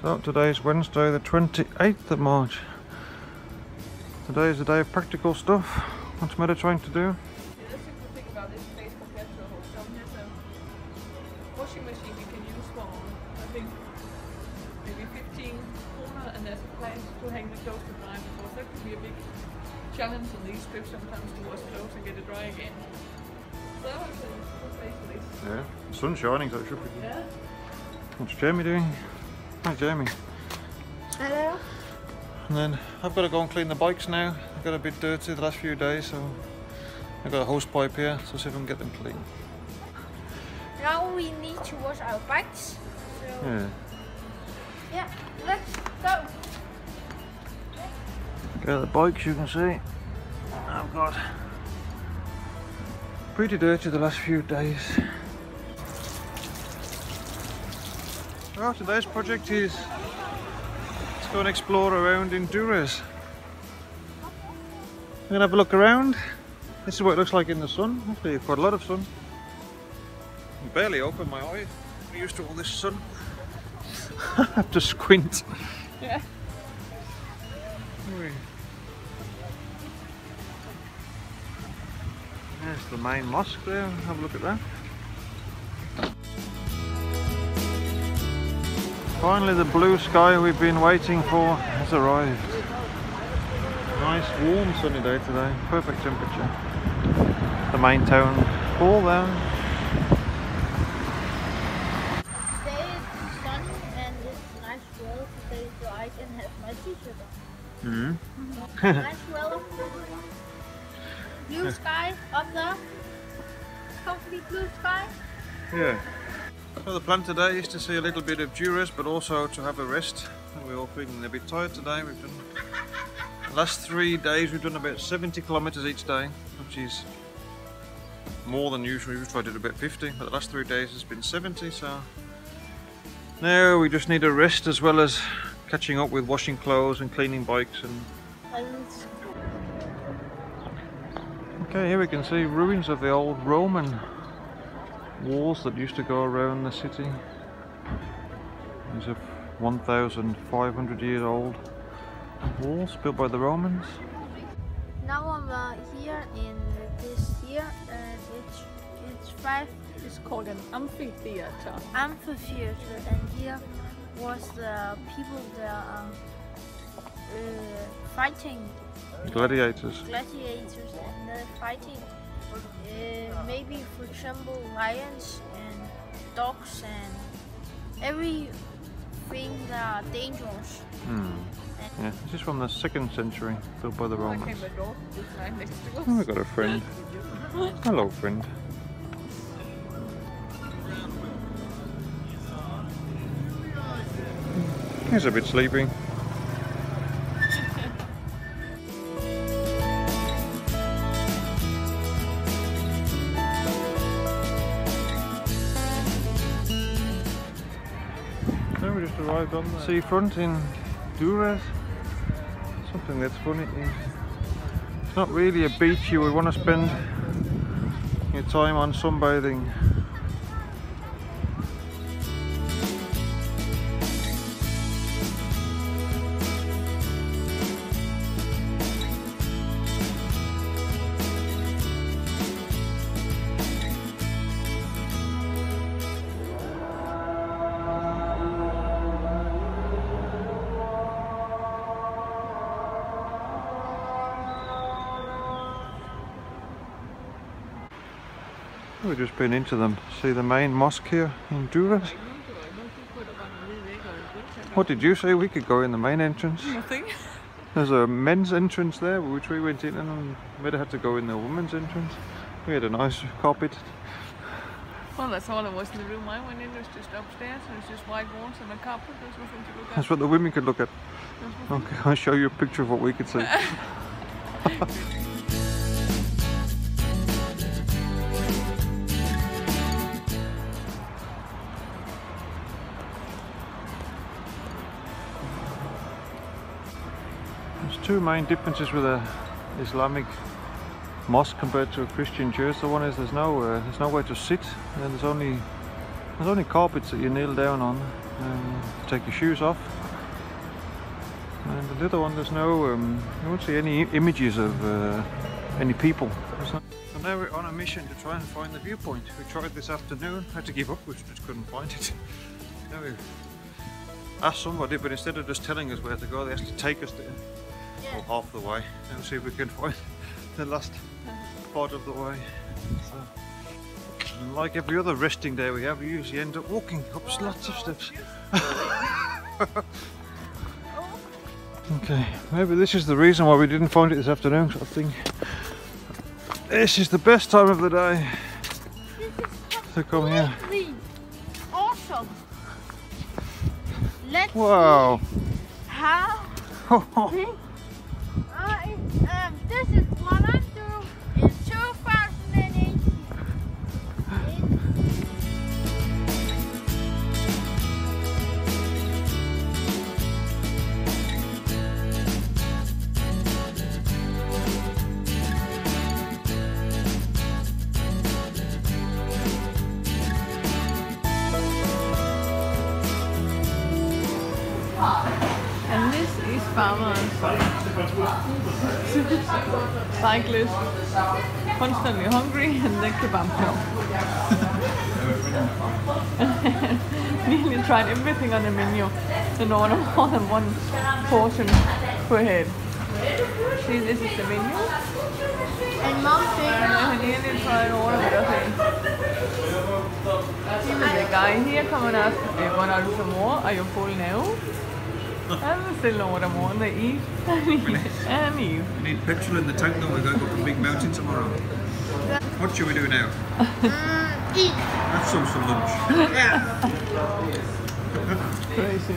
So today is Wednesday the 28th of March. Today is a day of practical stuff. What's Meta trying to do? The simple thing about this place compared to a hotel, there's a washing machine you can use for, I think, maybe 15 kroner, and there's a place to hang the clothes to dry, because that could be a big challenge on these trips sometimes to wash clothes and get it dry again. So it's a good place for this. Yeah, the sun's shining, so it should be good. Yeah. What's Jamie doing? Hi Jamie. Hello. And then I've got to go and clean the bikes now. I've got a bit dirty the last few days, so I've got a hose pipe here, so see if I can get them clean. Now we need to wash our bikes. So yeah, let's go. Okay, the bikes you can see I've got pretty dirty the last few days. Well, today's project is let's go and explore around in Durrës. We're gonna have a look around. This is what it looks like in the sun. Actually, quite a lot of sun. I barely open my eyes. I'm used to all this sun. I have to squint. Yeah. There's the main mosque there. Have a look at that. Finally, the blue sky we've been waiting for has arrived. Nice, warm, sunny day today. Perfect temperature. The main town hall there. Today is sunny and it's nice weather today, so I can have my t-shirt on. Nice weather. Blue sky up there. Complete blue sky. Yeah. So the plan today is to see a little bit of Durrës, but also to have a rest. We're all feeling a bit tired today. We've done the last 3 days. We've done about 70 kilometers each day, which is more than usual. Usually I did about 50, but the last 3 days has been 70. So now we just need a rest, as well as catching up with washing clothes and cleaning bikes. Okay, here we can see ruins of the old Roman walls that used to go around the city. These are 1,500 years old walls built by the Romans. Now I'm here in this year, It's called an amphitheater. amphitheater, and here was the people that fighting Gladiators. gladiators, and they're fighting maybe, for example, lions and dogs and everything that are dangerous. Yeah, this is from the 2nd century, built by the I Romans. came back door this time next to us. Oh, we've got a friend. Hello, friend. He's a bit sleepy. So we just arrived on the seafront in Durrës. Something that's funny is it's not really a beach you would want to spend your time on sunbathing. We've just been into them. See the main mosque here in Durrës. What did you say? We could go in the main entrance. Nothing. There's a men's entrance there, which we went in, and Meta had to go in the women's entrance. We had a nice carpet. Well, that's all it was in the room I went in. It was just upstairs. It was just white walls and a carpet. There's nothing to look at. That's what the women could look at. Okay, I'll show you a picture of what we could see. There's two main differences with a Islamic mosque compared to a Christian church. The one is there's nowhere to sit, and there's only carpets that you kneel down on, take your shoes off. And the little one, there's no, you won't see any images of any people. So now we're on a mission to try and find the viewpoint. We tried this afternoon, had to give up, we just couldn't find it. Now we've asked somebody, but instead of just telling us where to go, they actually take us there. Yeah. Well, half the way, and we'll see if we can find the last part of the way. So, like every other resting day we have, we usually end up walking up lots of steps. Okay, maybe this is the reason why we didn't find it this afternoon. I think this is the best time of the day to come here. Awesome. Let's Wow. see how this is what I'm doing in 2018. And this is farmers. Cyclists, constantly hungry, and the kebab shop. Nearly tried everything on the menu in order more than one portion per head. See, this is the menu. And Mom said, I nearly tried all of it, I think. Even the guy here come and ask, "Hey, want to do some more? Are you full now?" And still no order more, and they eat and eat. We need petrol in the tank though, we're going up a big mountain tomorrow. What should we do now? eat. Have some for lunch. Crazy.